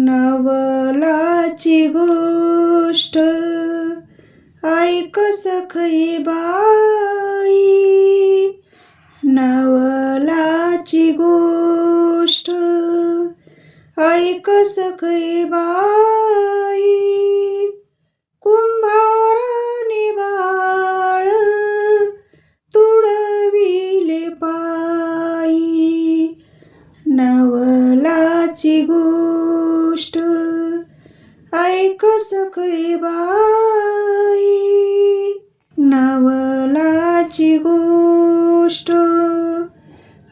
नवलाची गोष्ट ऐक सखई बाई, नवलाची गोष्ट ऐक सखई बाई. कुंभाराने बाळ तुडविले पायी, नवलाची गोष्ट ऐक सखई बाई, नवलाची गोष्ट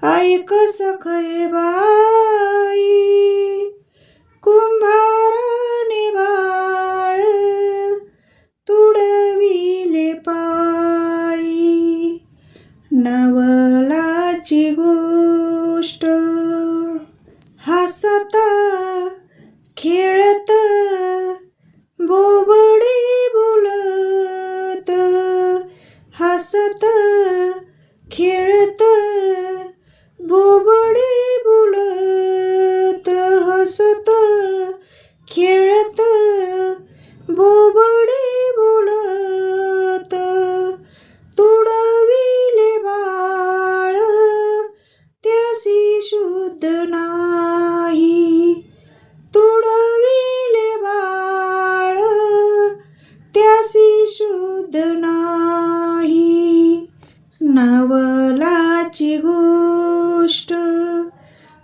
ऐक सखई बाई. कुंभाराने बाळ तुडविले पायी, नवलाची गोष्ट. हसत खेळत बोबडी बोलत, हसत खेळत बोबडी बोलत, हसत खेळत बोबडी बोलत. तुडविले बाळ त्यासी शुद्ध नाही, तुडविले बाळ त्यासी शुद्ध नाही. नवलाची गोष्ट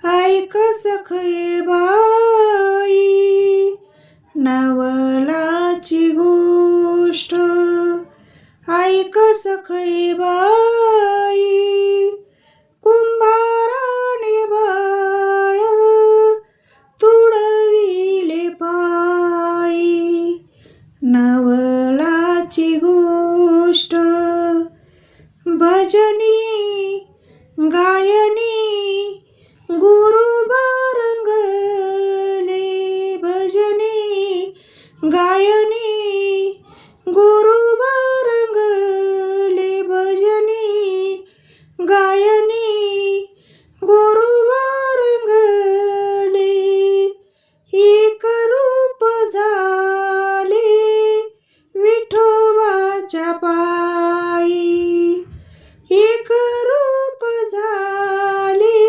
ऐक सखई बाई, नवलाची गोष्ट ऐक सखई बाई. कुंभाराने बाळ तुडविले पायी, नवलाची गोष्ट. भजनी गायनी गुरुबा रंगले, भजनी गायनी गुरुबा रंगले, भजनी गायनी गुरुबा रंगले. एक रूप झाले विठोबाच्या पायी, एक रूप झाले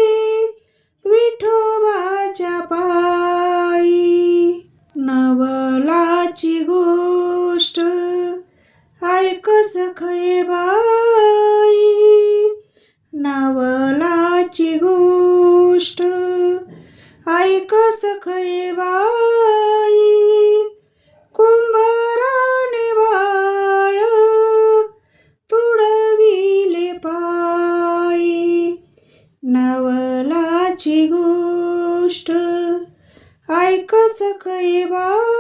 विठोबाच्या पायी. नवलाची गोष्ट ऐक सखई बाई, नवलाची गोष्ट ऐक सखई बाई. कुंभाराने बाळ तुडविले पायी, नवलाची गोष्ट ऐक सखई बाई.